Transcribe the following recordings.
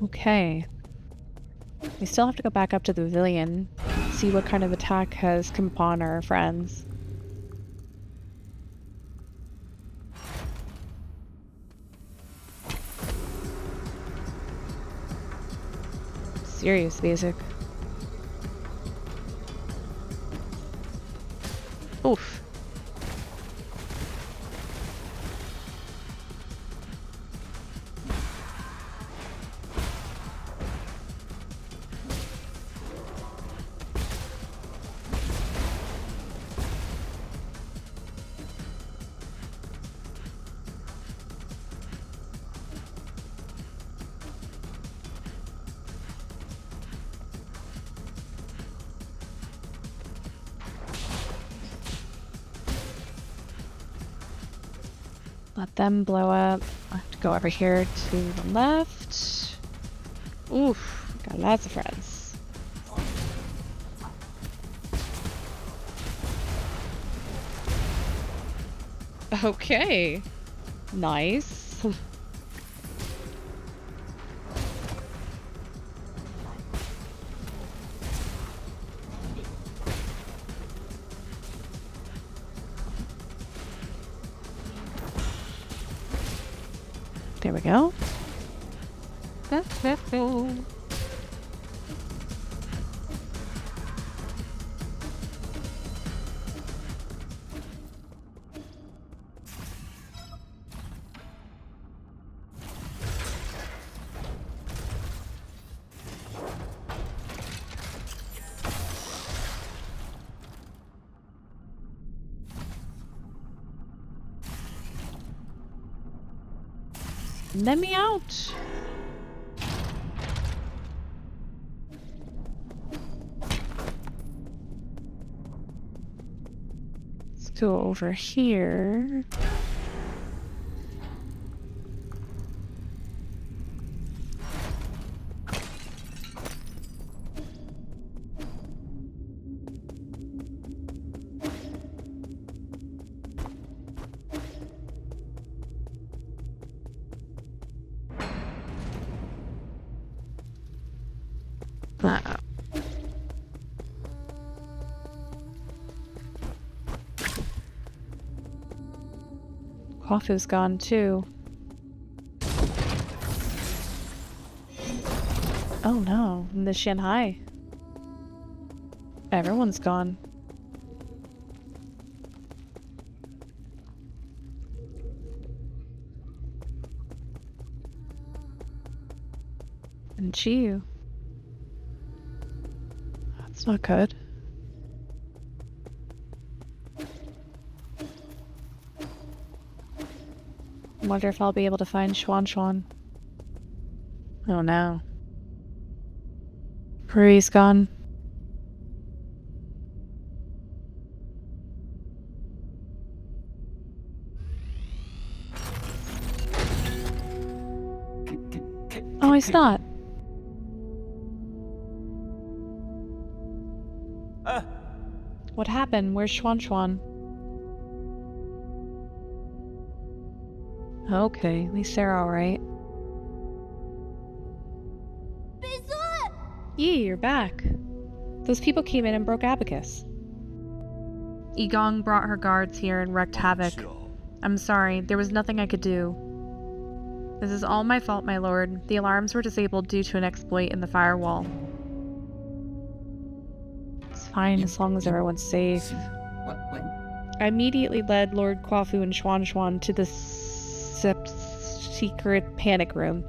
Okay. We still have to go back up to the pavilion, see what kind of attack has come upon our friends. Serious basic. Oof. Let them blow up. I have to go over here to the left. Oof, got lots of friends. Okay. Nice. There we go. Let me out. Let's go over here. Quafu's gone too. Oh no, and the Shanghai. Everyone's gone. And Chiyu. That's not good. I wonder if I'll be able to find Xuan. Oh no. Ruyi's gone. Oh, he's not. What happened? Where's Xuan? Okay, at least they're alright. Yee, you're back. Those people came in and broke Abacus. Igong brought her guards here and wreaked havoc. I'm sorry, there was nothing I could do. This is all my fault, my lord. The alarms were disabled due to an exploit in the firewall. It's fine as long as everyone's safe. I immediately led Lord Quafu and Xuan to the secret panic room.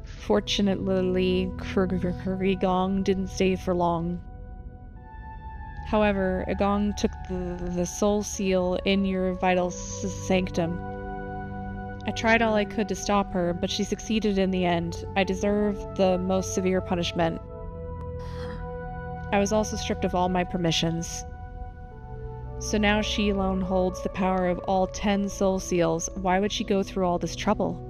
Fortunately, Igong didn't stay for long. However, Igong took the soul seal in your vital sanctum. I tried all I could to stop her, but she succeeded in the end. I deserved the most severe punishment. I was also stripped of all my permissions. So now she alone holds the power of all 10 soul seals. Why would she go through all this trouble?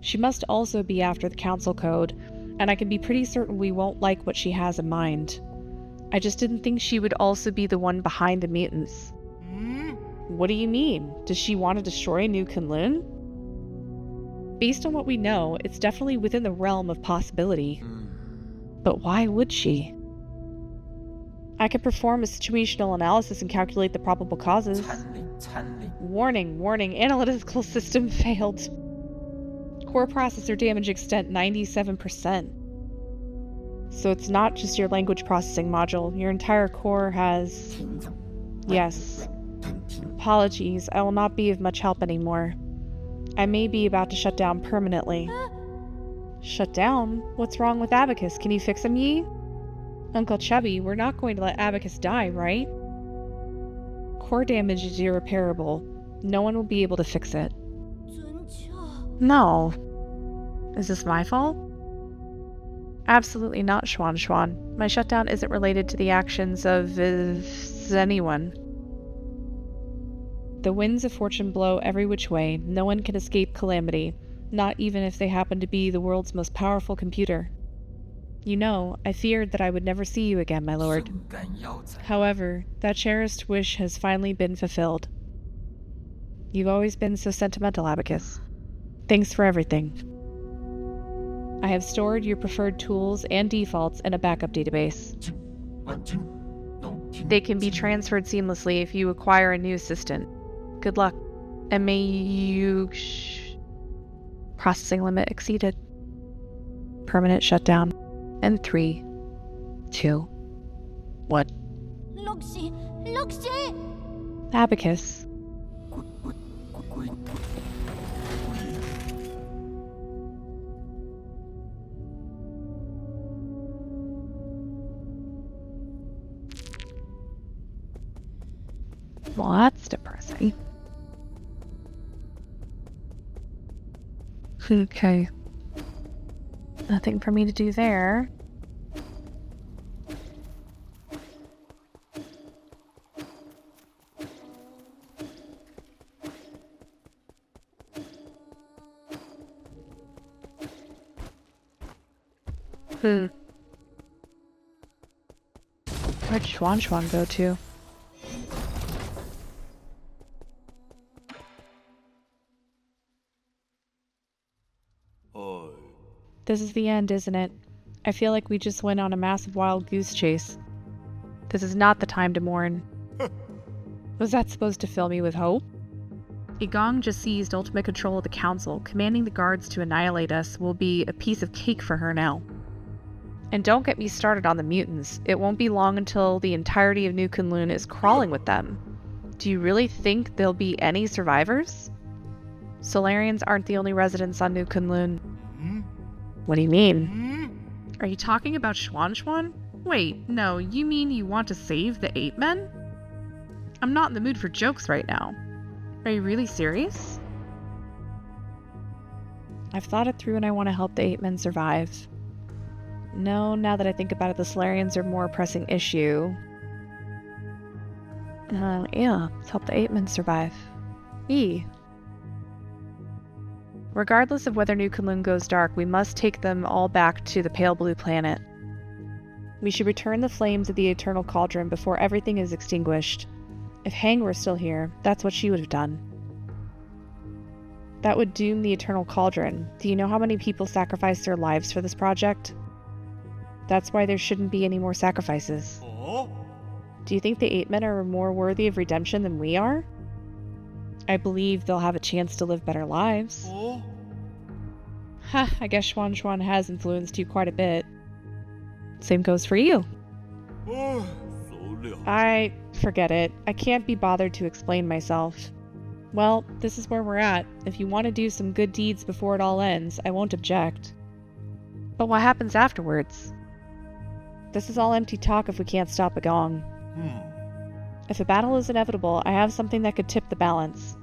She must also be after the council code, and I can be pretty certain we won't like what she has in mind. I just didn't think she would also be the one behind the mutants. What do you mean? Does she want to destroy New Kunlun? Based on what we know, it's definitely within the realm of possibility. But why would she? I could perform a situational analysis and calculate the probable causes. Warning, warning, analytical system failed. Core processor damage extent 97%. So it's not just your language processing module, your entire core has... Yes. Apologies, I will not be of much help anymore. I may be about to shut down permanently. Shut down? What's wrong with Abacus? Can you fix him, Yi? Uncle Chubby, we're not going to let Abacus die, right? Core damage is irreparable. No one will be able to fix it. No. Is this my fault? Absolutely not, Xuan Xuan. My shutdown isn't related to the actions of anyone. The winds of fortune blow every which way. No one can escape calamity, not even if they happen to be the world's most powerful computer. You know, I feared that I would never see you again, my lord. However, that cherished wish has finally been fulfilled. You've always been so sentimental, Abacus. Thanks for everything. I have stored your preferred tools and defaults in a backup database. They can be transferred seamlessly if you acquire a new assistant. Good luck, and may you... Processing limit exceeded. Permanent shutdown. And 3, 2, 1. Abacus. Well, that's depressing. Okay. Nothing for me to do there. Where'd Xuan Xuan go to? This is the end, isn't it? I feel like we just went on a massive wild goose chase. This is not the time to mourn. Was that supposed to fill me with hope? Igong just seized ultimate control of the council. Commanding the guards to annihilate us will be a piece of cake for her now. And don't get me started on the mutants. It won't be long until the entirety of New Kunlun is crawling with them. Do you really think there'll be any survivors? Solarians aren't the only residents on New Kunlun. What do you mean? Are you talking about Xuan Xuan? Wait, no, you mean you want to save the Apeman? I'm not in the mood for jokes right now. Are you really serious? I've thought it through and I want to help the Apemen survive. No, now that I think about it, the Solarians are a more pressing issue. Yeah, let's help the Apemen survive. Regardless of whether New Kunlun goes dark, we must take them all back to the pale blue planet. We should return the flames of the eternal cauldron before everything is extinguished. If Hang were still here, that's what she would have done. That would doom the eternal cauldron. Do you know how many people sacrificed their lives for this project? That's why there shouldn't be any more sacrifices. Do you think the Apemen are more worthy of redemption than we are? I believe they'll have a chance to live better lives. I guess Xuan Xuan has influenced you quite a bit. Same goes for you. Forget it. I can't be bothered to explain myself. Well, this is where we're at. If you want to do some good deeds before it all ends, I won't object. But what happens afterwards? This is all empty talk if we can't stop Igong. If a battle is inevitable, I have something that could tip the balance.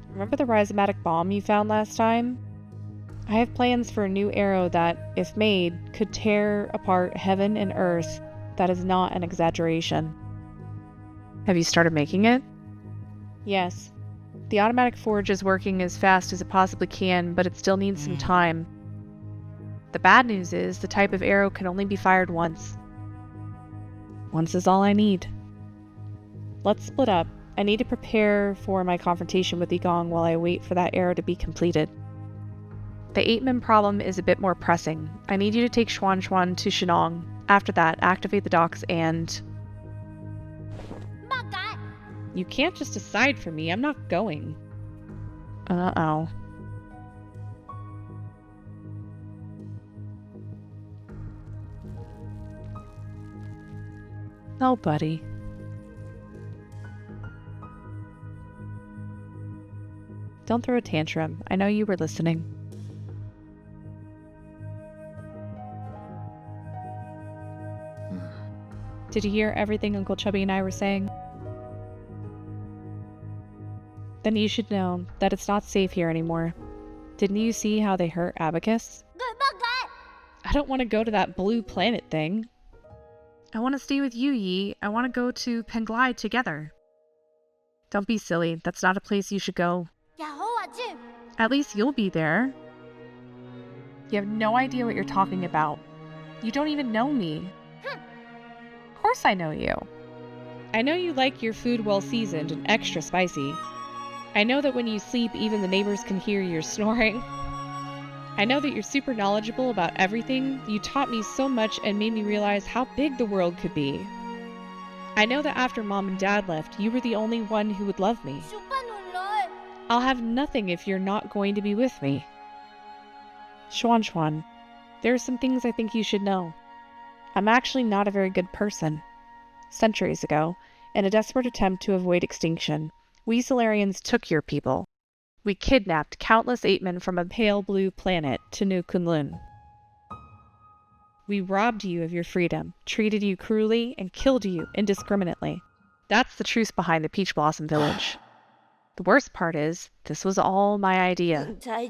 Remember the Rhizomatic bomb you found last time? I have plans for a new arrow that, if made, could tear apart heaven and earth. That is not an exaggeration. Have you started making it? Yes. The automatic forge is working as fast as it possibly can, but it still needs some time. The bad news is, the type of arrow can only be fired once. Once is all I need. Let's split up. I need to prepare for my confrontation with Igong while I wait for that arrow to be completed. The Apeman problem is a bit more pressing. I need you to take Xuan Xuan to Shenong. After that, activate the docks and... You can't just decide for me. I'm not going. Uh-oh. No, buddy. Don't throw a tantrum. I know you were listening. Did you hear everything Uncle Chubby and I were saying? Then you should know that it's not safe here anymore. Didn't you see how they hurt Abacus? I don't want to go to that blue planet thing. I want to stay with you, Yi. I want to go to Penglai together. Don't be silly. That's not a place you should go. At least you'll be there. You have no idea what you're talking about. You don't even know me. Of course I know you. I know you like your food well seasoned and extra spicy. I know that when you sleep, even the neighbors can hear your snoring. I know that you're super knowledgeable about everything. You taught me so much and made me realize how big the world could be. I know that after Mom and Dad left, you were the only one who would love me. I'll have nothing if you're not going to be with me. Xuan Xuan, there are some things I think you should know. I'm actually not a very good person. Centuries ago, in a desperate attempt to avoid extinction, we Solarians took your people. We kidnapped countless Apemen from a pale blue planet to New Kunlun. We robbed you of your freedom, treated you cruelly, and killed you indiscriminately. That's the truth behind the Peach Blossom Village. The worst part is, this was all my idea. I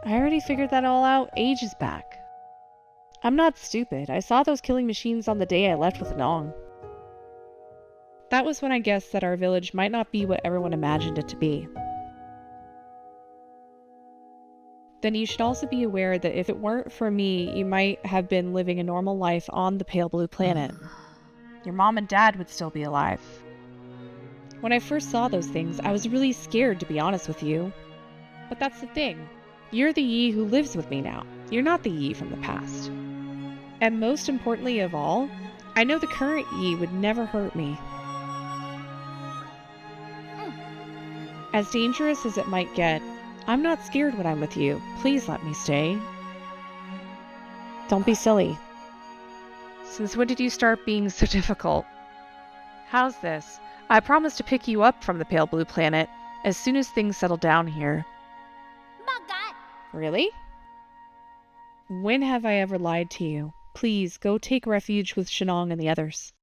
already figured that all out ages back. I'm not stupid. I saw those killing machines on the day I left with Nong. That was when I guessed that our village might not be what everyone imagined it to be. Then you should also be aware that if it weren't for me, you might have been living a normal life on the pale blue planet. Your mom and dad would still be alive. When I first saw those things, I was really scared, to be honest with you. But that's the thing. You're the Yi who lives with me now. You're not the Yi from the past. And most importantly of all, I know the current Yi would never hurt me. As dangerous as it might get, I'm not scared when I'm with you. Please let me stay. Don't be silly. Since when did you start being so difficult? How's this? I promise to pick you up from the pale blue planet as soon as things settle down here. Really? When have I ever lied to you? Please, go take refuge with Shenong and the others.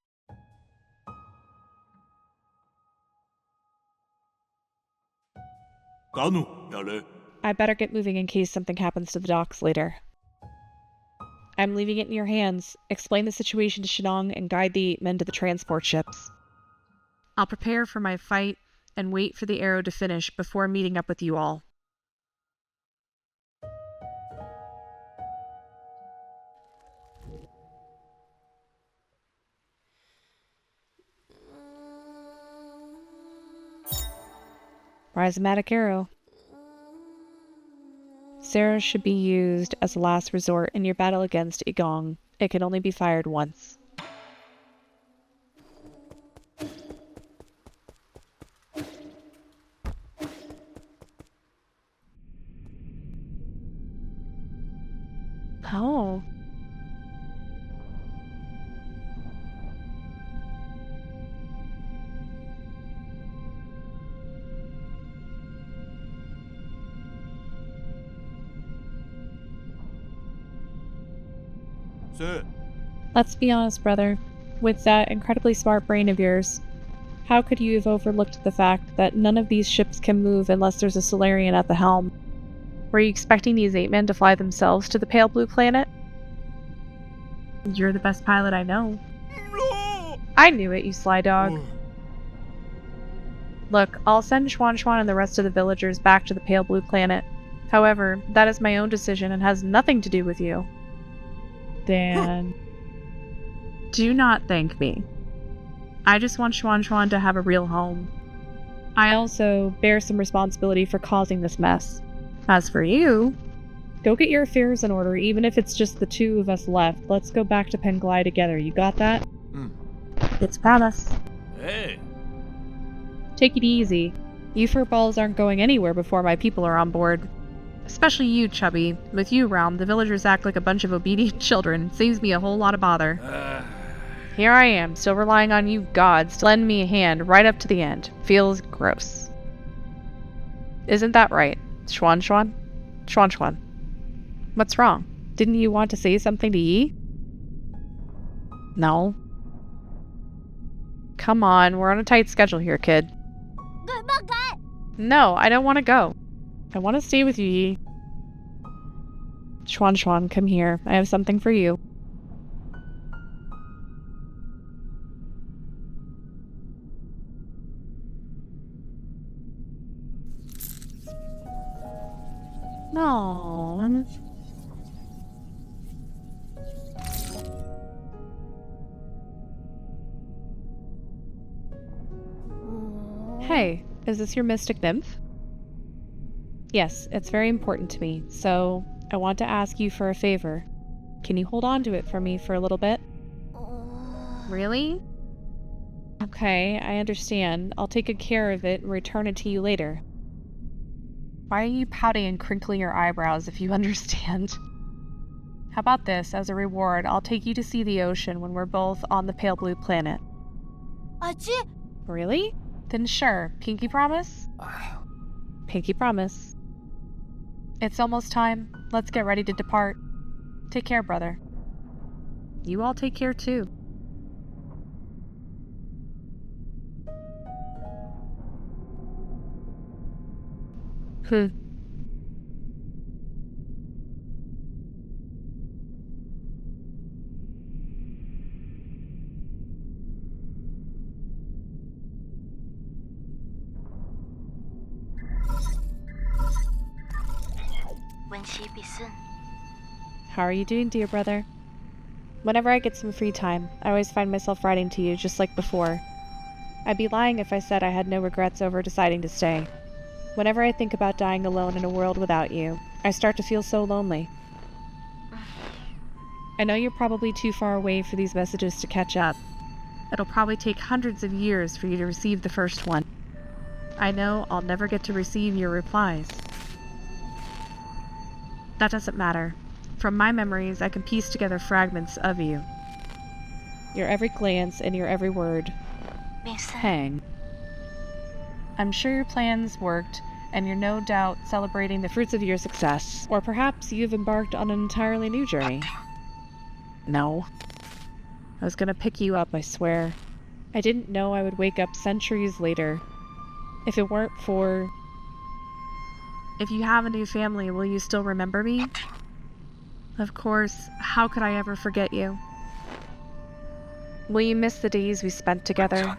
I better get moving in case something happens to the docks later. I'm leaving it in your hands. Explain the situation to Shenong and guide the men to the transport ships. I'll prepare for my fight and wait for the arrow to finish before meeting up with you all. Rhizomatic arrow. Sarah should be used as a last resort in your battle against Igong. It can only be fired once. Oh. Sir. Let's be honest, brother. With that incredibly smart brain of yours, how could you have overlooked the fact that none of these ships can move unless there's a Solarian at the helm? Were you expecting these 8 men to fly themselves to the pale blue planet? You're the best pilot I know. No! I knew it, you sly dog. Look, I'll send Xuan Xuan and the rest of the villagers back to the pale blue planet. However, that is my own decision and has nothing to do with you. Dan. Do not thank me. I just want Xuan Xuan to have a real home. I also bear some responsibility for causing this mess. As for you, Go get your affairs in order, even if it's just the two of us left. Let's go back to Penglai together. You got that? It's a promise. Hey. Take it easy. You furballs aren't going anywhere before my people are on board. Especially you, Chubby. With you around, the villagers act like a bunch of obedient children. Saves me a whole lot of bother. Here I am, still relying on you gods to lend me a hand right up to the end. Feels gross. Isn't that right? Schwan Schwan? Schwan Schwan. What's wrong? Didn't you want to say something to Yi? No. Come on, we're on a tight schedule here, kid. No, I don't want to go. I want to stay with you, Yi. Schwan Schwan, come here. I have something for you. No. Hey, is this your mystic nymph? Yes, it's very important to me, so I want to ask you for a favor. Can you hold on to it for me for a little bit? Really? Okay, I understand. I'll take good care of it and return it to you later. Why are you pouting and crinkling your eyebrows if you understand? How about this? As a reward, I'll take you to see the ocean when we're both on the pale blue planet. Really? Then sure. Pinky promise? Pinky promise. It's almost time. Let's get ready to depart. Take care, brother. You all take care too. How are you doing, dear brother? Whenever I get some free time, I always find myself writing to you just like before. I'd be lying if I said I had no regrets over deciding to stay. Whenever I think about dying alone in a world without you, I start to feel so lonely. I know you're probably too far away for these messages to catch up. It'll probably take hundreds of years for you to receive the first one. I know I'll never get to receive your replies. That doesn't matter. From my memories, I can piece together fragments of you. Your every glance and your every word hang. I'm sure your plans worked, and you're no doubt celebrating the fruits of your success. Or perhaps you've embarked on an entirely new journey. No. I was gonna pick you up, I swear. I didn't know I would wake up centuries later. If it weren't for... If you have a new family, will you still remember me? Of course, how could I ever forget you? Will you miss the days we spent together?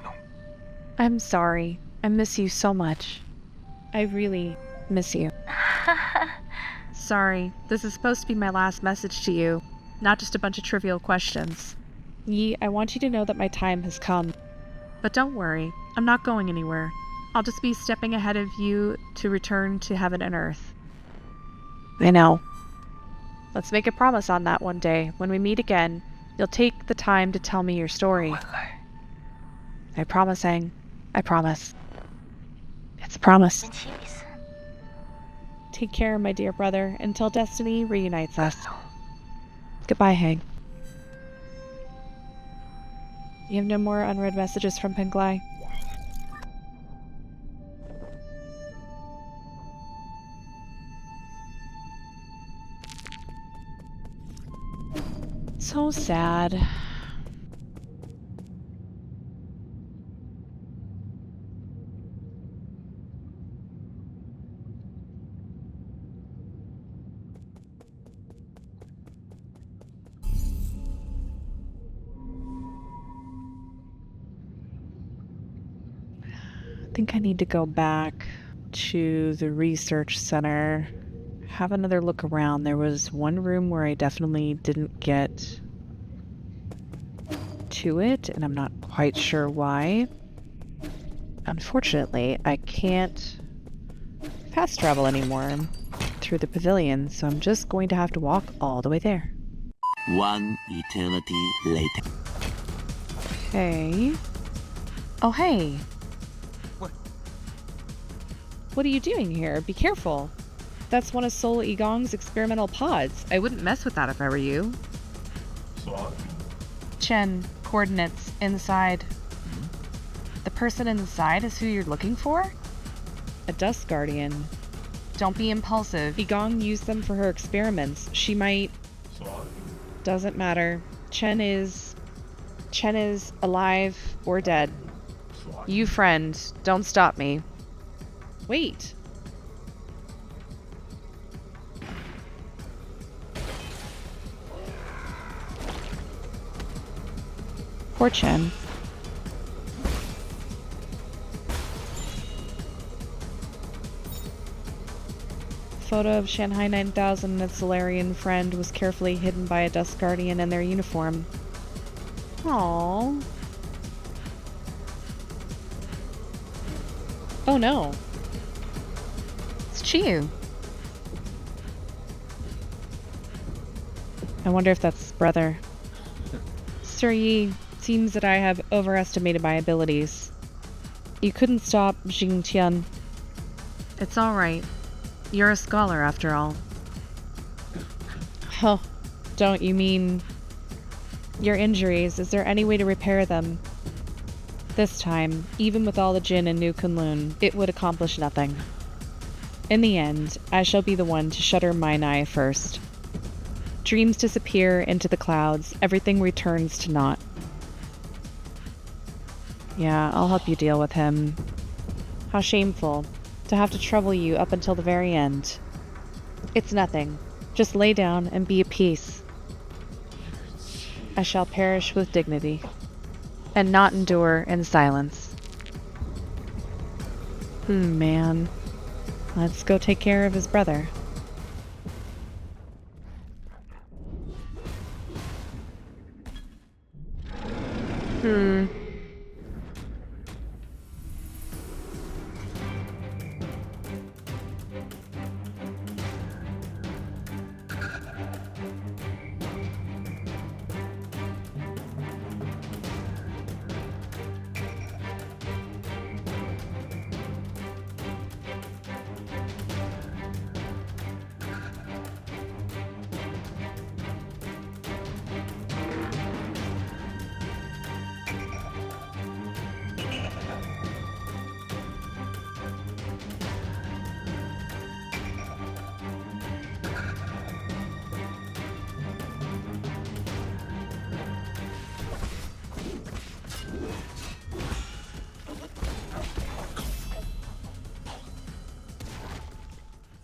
I'm sorry. I miss you so much. I really miss you. Sorry, this is supposed to be my last message to you, not just a bunch of trivial questions. Yi, I want you to know that my time has come. But don't worry, I'm not going anywhere. I'll just be stepping ahead of you to return to heaven and earth. I know. Let's make a promise on that one day. When we meet again, you'll take the time to tell me your story. I promise, Aang. I promise. It's a promise. Take care, my dear brother, until destiny reunites us. Goodbye, Hang. You have no more unread messages from Penglai? So sad. I think I need to go back to the research center, have another look around. There was one room where I definitely didn't get to it, and I'm not quite sure why. Unfortunately, I can't fast travel anymore through the pavilion, so I'm just going to have to walk all the way there. One eternity later. Okay. Oh, hey. What are you doing here? Be careful. That's one of Sol Igong's experimental pods. I wouldn't mess with that if I were you. Chen, coordinates, inside. The person inside is who you're looking for? A Dust Guardian. Don't be impulsive. Igong used them for her experiments. She might... Doesn't matter. Chen is alive or dead. You friend, don't stop me. Wait. Poor Chen. Photo of Shanghai 9000 and its Solarian friend was carefully hidden by a Dust Guardian in their uniform. Aww. Oh no. It's Chiyu. I wonder if that's his brother. Sir Yi, seems that I have overestimated my abilities. You couldn't stop Jing Tian. It's alright. You're a scholar after all. Oh, don't you mean... Your injuries, is there any way to repair them? This time, even with all the Jin in New Kunlun, it would accomplish nothing. In the end, I shall be the one to shutter mine eye first. Dreams disappear into the clouds, everything returns to naught. Yeah, I'll help you deal with him. How shameful, to have to trouble you up until the very end. It's nothing. Just lay down and be at peace. I shall perish with dignity, and not endure in silence. Man. Let's go take care of his brother.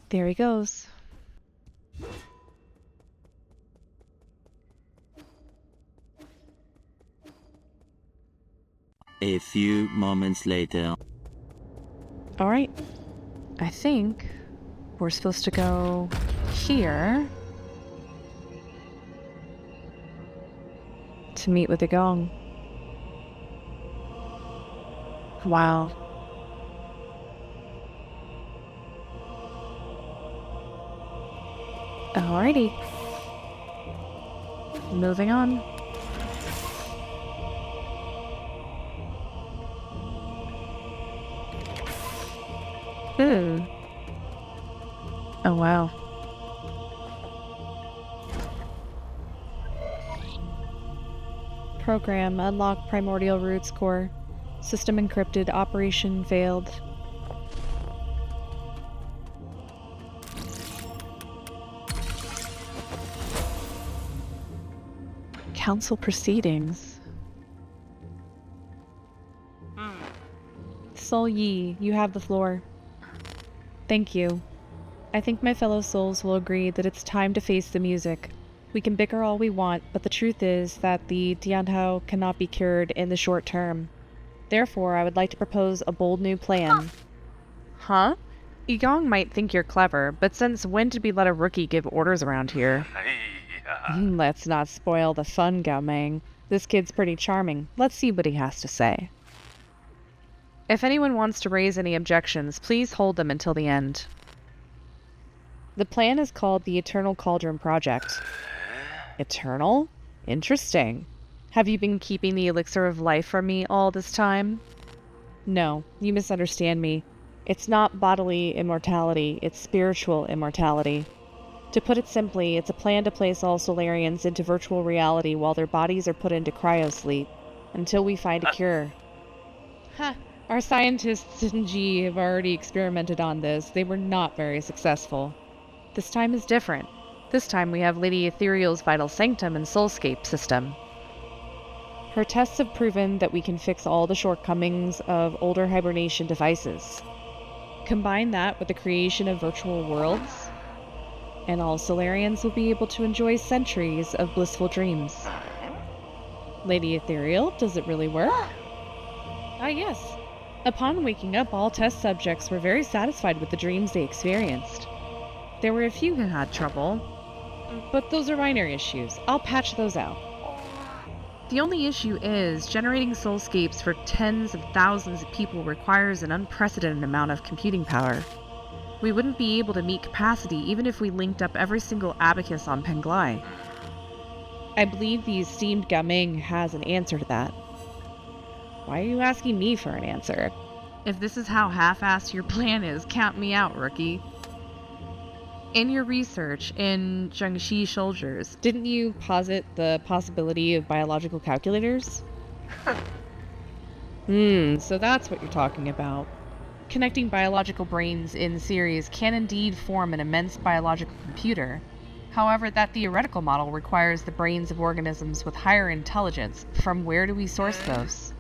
There he goes. A few moments later. Alright. I think we're supposed to go here to meet with the gong. Wow. Alrighty. Moving on. Oh wow. Program unlock primordial roots core. System encrypted. Operation failed. Council proceedings. Sol Yi, you have the floor. Thank you. I think my fellow souls will agree that it's time to face the music. We can bicker all we want, but the truth is that the Tiandao cannot be cured in the short term. Therefore, I would like to propose a bold new plan. Huh? Igong might think you're clever, but since when did we let a rookie give orders around here? Let's not spoil the fun, Gao Meng. This kid's pretty charming. Let's see what he has to say. If anyone wants to raise any objections, please hold them until the end. The plan is called the Eternal Cauldron Project. Eternal? Interesting. Have you been keeping the elixir of life from me all this time? No, you misunderstand me. It's not bodily immortality, it's spiritual immortality. To put it simply, it's a plan to place all Solarians into virtual reality while their bodies are put into cryosleep, until we find a cure. Ha! Our scientists in G have already experimented on this. They were not very successful. This time is different. This time we have Lady Ethereal's vital sanctum and soulscape system. Her tests have proven that we can fix all the shortcomings of older hibernation devices. Combine that with the creation of virtual worlds, and all Solarians will be able to enjoy centuries of blissful dreams. Lady Ethereal, does it really work? Ah, yes. Upon waking up, all test subjects were very satisfied with the dreams they experienced. There were a few who had trouble, but those are minor issues. I'll patch those out. The only issue is, generating soulscapes for tens of thousands of people requires an unprecedented amount of computing power. We wouldn't be able to meet capacity even if we linked up every single Abacus on Penglai. I believe the esteemed Gaming has an answer to that. Why are you asking me for an answer? If this is how half-assed your plan is, count me out, rookie. In your research in Jiangxi soldiers, didn't you posit the possibility of biological calculators? So that's what you're talking about. Connecting biological brains in series can indeed form an immense biological computer. However, that theoretical model requires the brains of organisms with higher intelligence. From where do we source those?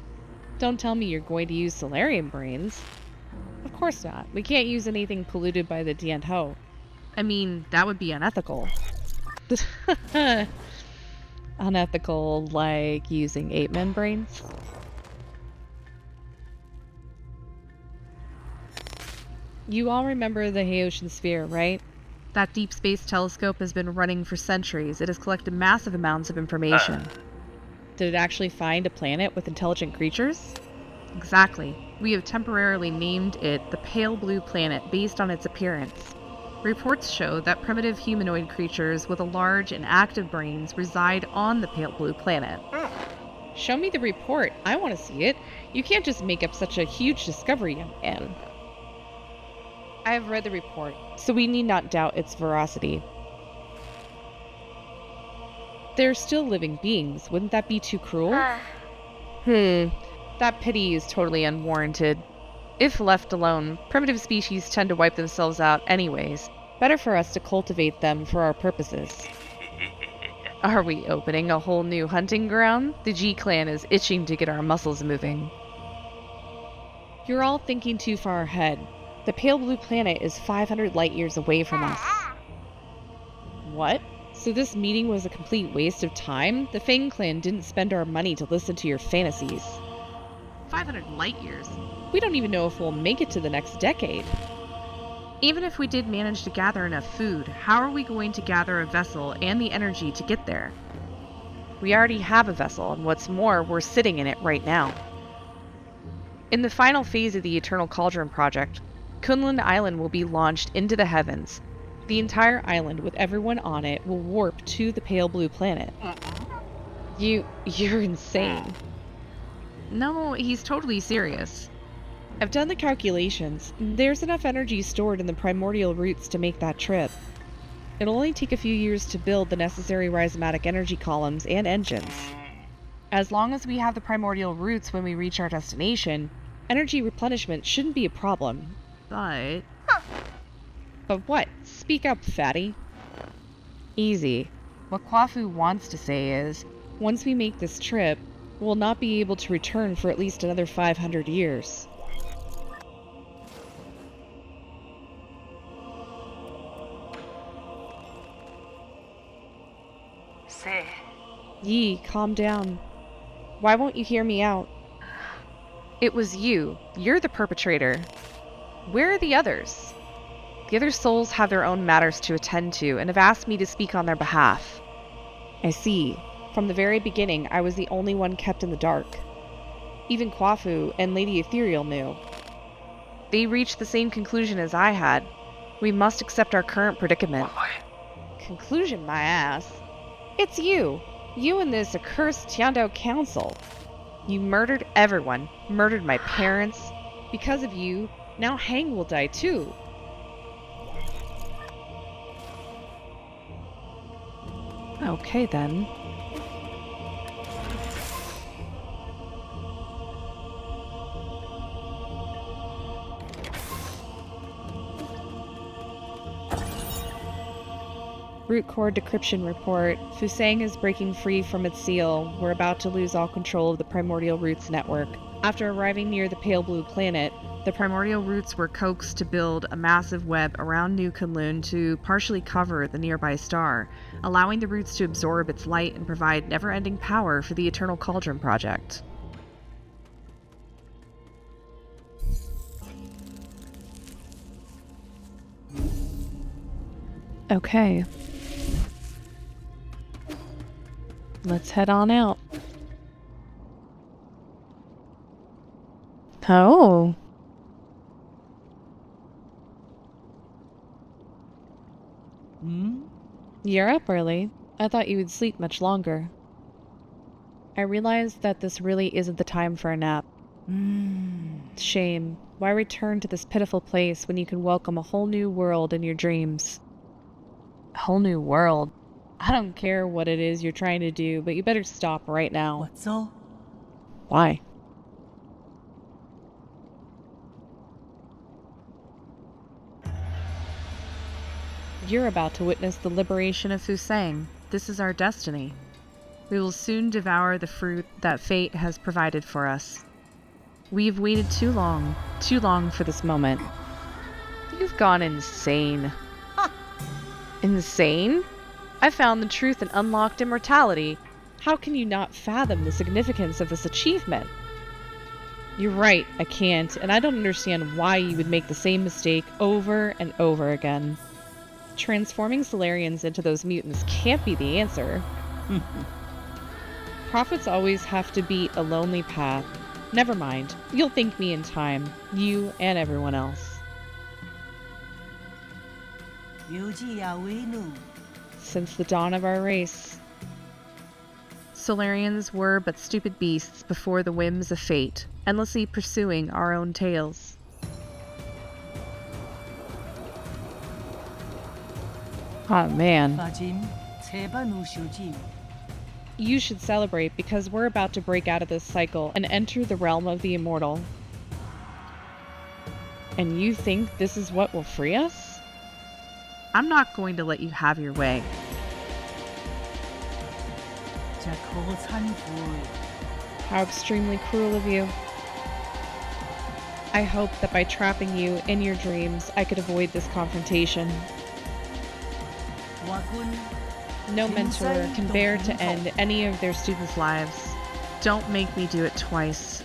Don't tell me you're going to use Solarian brains. Of course not. We can't use anything polluted by the Tiandao. I mean, that would be unethical. Unethical, like using Apeman brains? You all remember the Haotian Sphere, right? That deep space telescope has been running for centuries. It has collected massive amounts of information. Did it actually find a planet with intelligent creatures? Exactly. We have temporarily named it the Pale Blue Planet based on its appearance. Reports show that primitive humanoid creatures with a large and active brains reside on the Pale Blue Planet. Show me the report. I want to see it. You can't just make up such a huge discovery, young man. I have read the report, so we need not doubt its veracity. They're still living beings. Wouldn't that be too cruel? That pity is totally unwarranted. If left alone, primitive species tend to wipe themselves out anyways. Better for us to cultivate them for our purposes. Are we opening a whole new hunting ground? The G-Clan is itching to get our muscles moving. You're all thinking too far ahead. The Pale Blue Planet is 500 light years away from us. What? So this meeting was a complete waste of time? The Fang Clan didn't spend our money to listen to your fantasies. 500 light years? We don't even know if we'll make it to the next decade. Even if we did manage to gather enough food, how are we going to gather a vessel and the energy to get there? We already have a vessel, and what's more, we're sitting in it right now. In the final phase of the Eternal Cauldron Project, Kunlun Island will be launched into the heavens. The entire island, with everyone on it, will warp to the Pale Blue Planet. You're insane. No, he's totally serious. I've done the calculations. There's enough energy stored in the primordial roots to make that trip. It'll only take a few years to build the necessary Rhizomatic energy columns and engines. As long as we have the primordial roots when we reach our destination, energy replenishment shouldn't be a problem. But what? Speak up, fatty. Easy. What Kwafu wants to say is, once we make this trip, we'll not be able to return for at least another 500 years. Yi, calm down. Why won't you hear me out? It was you. You're the perpetrator. Where are the others? The other souls have their own matters to attend to and have asked me to speak on their behalf. I see. From the very beginning, I was the only one kept in the dark. Even Kwafu and Lady Ethereal knew. They reached the same conclusion as I had. We must accept our current predicament. Conclusion, my ass. It's you! You and this accursed Tiandao Council. You murdered everyone, murdered my parents. Because of you, now Hang will die too. Okay then. Root core decryption report. Fusang is breaking free from its seal. We're about to lose all control of the primordial roots network. After arriving near the pale blue planet, the primordial roots were coaxed to build a massive web around New Kunlun to partially cover the nearby star, allowing the roots to absorb its light and provide never-ending power for the Eternal Cauldron project. Okay. Let's head on out. Oh. You're up early. I thought you would sleep much longer. I realized that this really isn't the time for a nap. Shame. Why return to this pitiful place when you can welcome a whole new world in your dreams? A whole new world? I don't care what it is you're trying to do, but you better stop right now. What's all? Why? You're about to witness the liberation of Fusang. This is our destiny. We will soon devour the fruit that fate has provided for us. We've waited too long for this moment. You've gone insane. Insane? I found the truth and unlocked immortality. How can you not fathom the significance of this achievement? You're right, I can't, and I don't understand why you would make the same mistake over and over again. Transforming Solarians into those mutants can't be the answer. Prophets always have to beat a lonely path. Never mind, you'll thank me in time, you and everyone else. Since the dawn of our race, Solarians were but stupid beasts before the whims of fate, endlessly pursuing our own tails. Oh man. You should celebrate because we're about to break out of this cycle and enter the realm of the immortal. And you think this is what will free us? I'm not going to let you have your way. How extremely cruel of you. I hope that by trapping you in your dreams, I could avoid this confrontation. No mentor can bear to end any of their students' lives. Don't make me do it twice.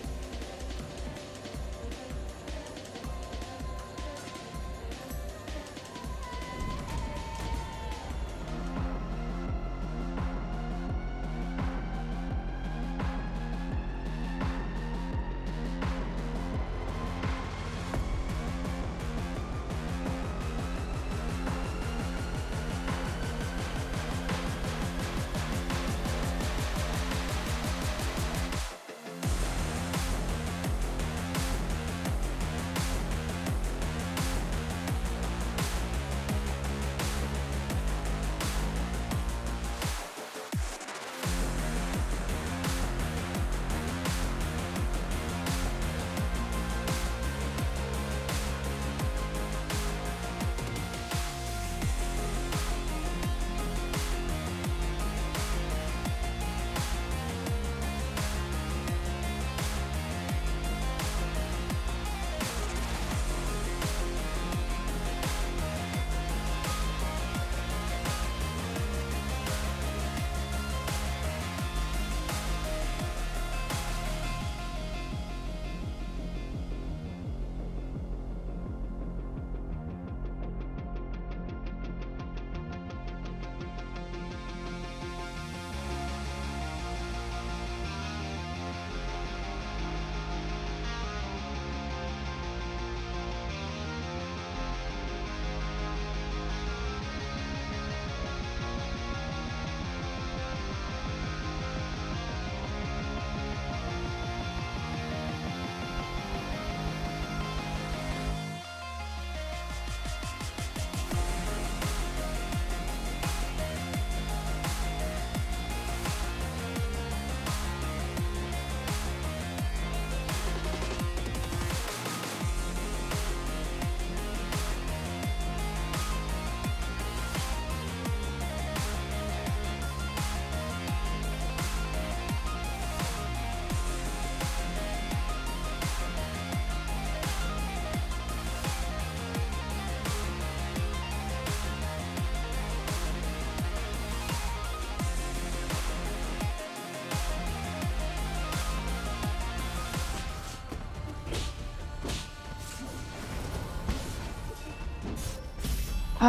We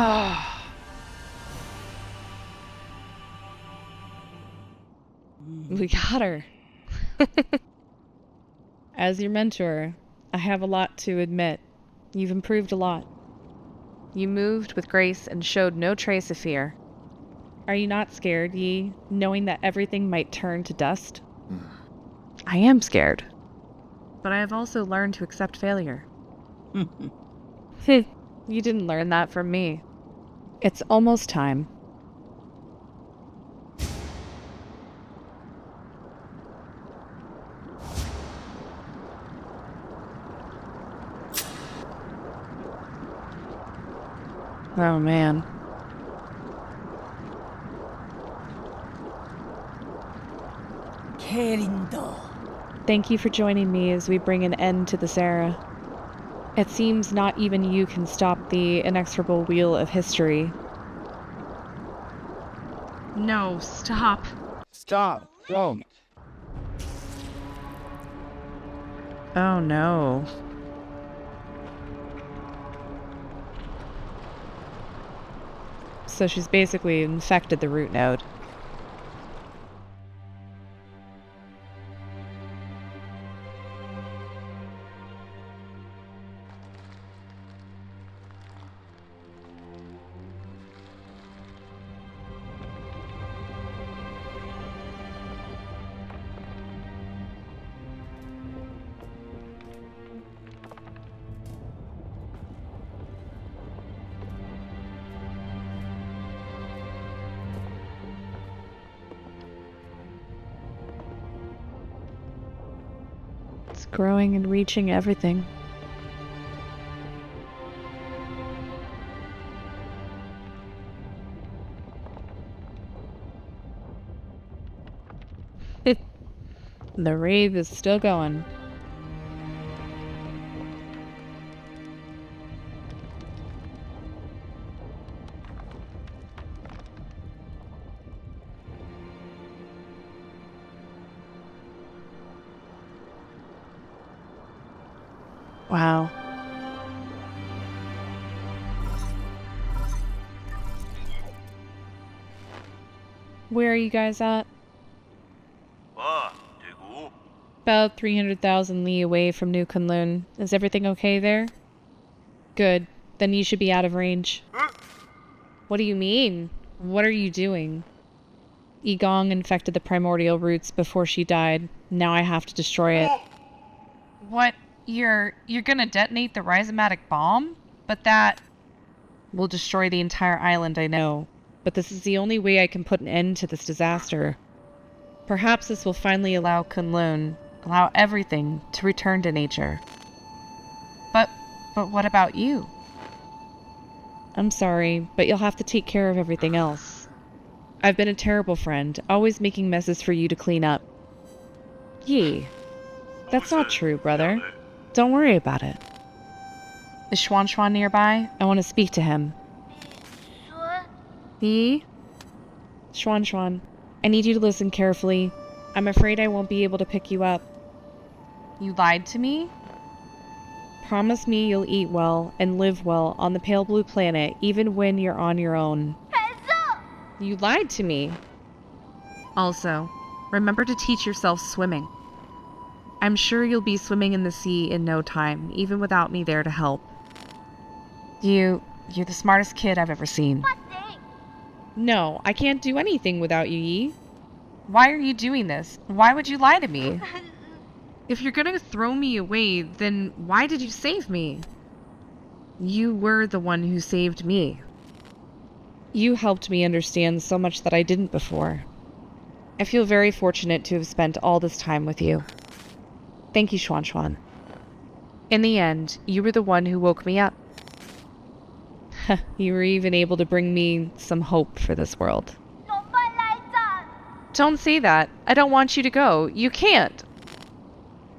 got her. As your mentor, I have a lot to admit. You've improved a lot. You moved with grace and showed no trace of fear. Are you not scared, Yi, knowing that everything might turn to dust? I am scared. But I have also learned to accept failure. You didn't learn that from me. It's almost time. Oh, man. Thank you for joining me as we bring an end to this era. It seems not even you can stop the inexorable wheel of history. No, stop. Stop. Don't. Oh, no. So she's basically infected the root node. It's growing and reaching everything. The rave is still going. Wow. Where are you guys at? About 300,000 li away from New Kunlun. Is everything okay there? Good. Then you should be out of range. What do you mean? What are you doing? Igong infected the primordial roots before she died. Now I have to destroy it. What? You're gonna detonate the Rhizomatic bomb? But that will destroy the entire island, I know. But this is the only way I can put an end to this disaster. Perhaps this will finally allow Kunlun, allow everything to return to nature. But what about you? I'm sorry, but you'll have to take care of everything else. I've been a terrible friend, always making messes for you to clean up. Yi, that's not true, brother. Don't worry about it. Is Xuan nearby? I want to speak to him. Yi? Xuan, I need you to listen carefully. I'm afraid I won't be able to pick you up. You lied to me? Promise me you'll eat well and live well on the pale blue planet even when you're on your own. You lied to me. Also, remember to teach yourself swimming. I'm sure you'll be swimming in the sea in no time, even without me there to help. You're the smartest kid I've ever seen. No, I can't do anything without you, Yi. Why are you doing this? Why would you lie to me? If you're gonna throw me away, then why did you save me? You were the one who saved me. You helped me understand so much that I didn't before. I feel very fortunate to have spent all this time with you. Thank you, Xuan. In the end, you were the one who woke me up. You were even able to bring me some hope for this world. Don't say that. I don't want you to go. You can't.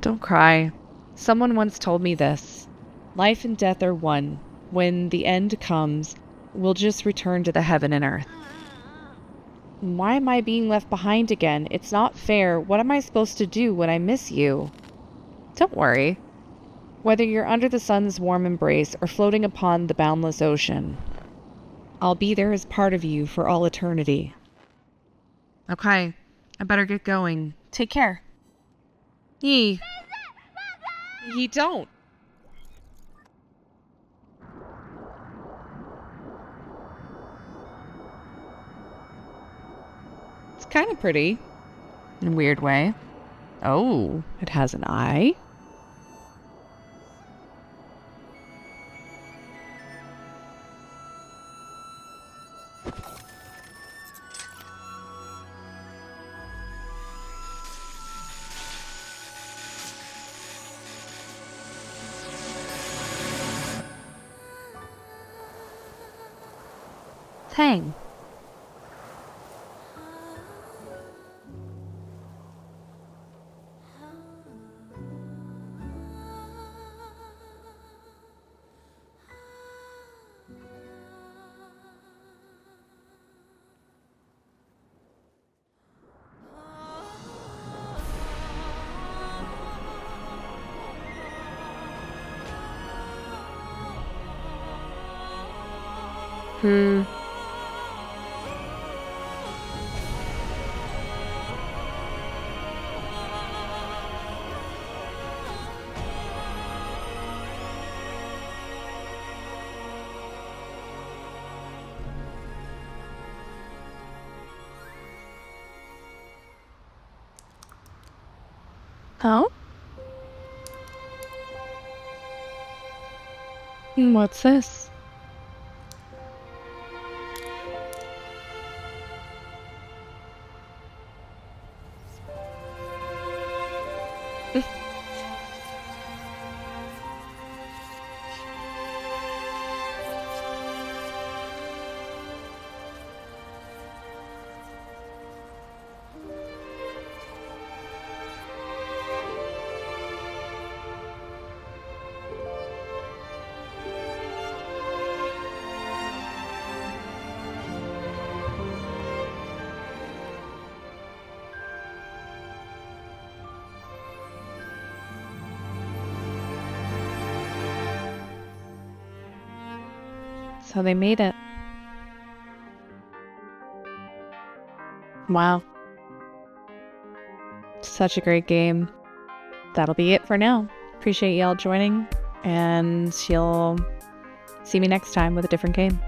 Don't cry. Someone once told me this. Life and death are one. When the end comes, we'll just return to the heaven and earth. Why am I being left behind again? It's not fair. What am I supposed to do when I miss you? Don't worry. Whether you're under the sun's warm embrace or floating upon the boundless ocean, I'll be there as part of you for all eternity. Okay, I better get going. Take care. Ye don't. It's kind of pretty. In a weird way. Oh, it has an eye? Hang. Huh? What's this? So they made it. Wow. Such a great game. That'll be it for now. Appreciate y'all joining, and you'll see me next time with a different game.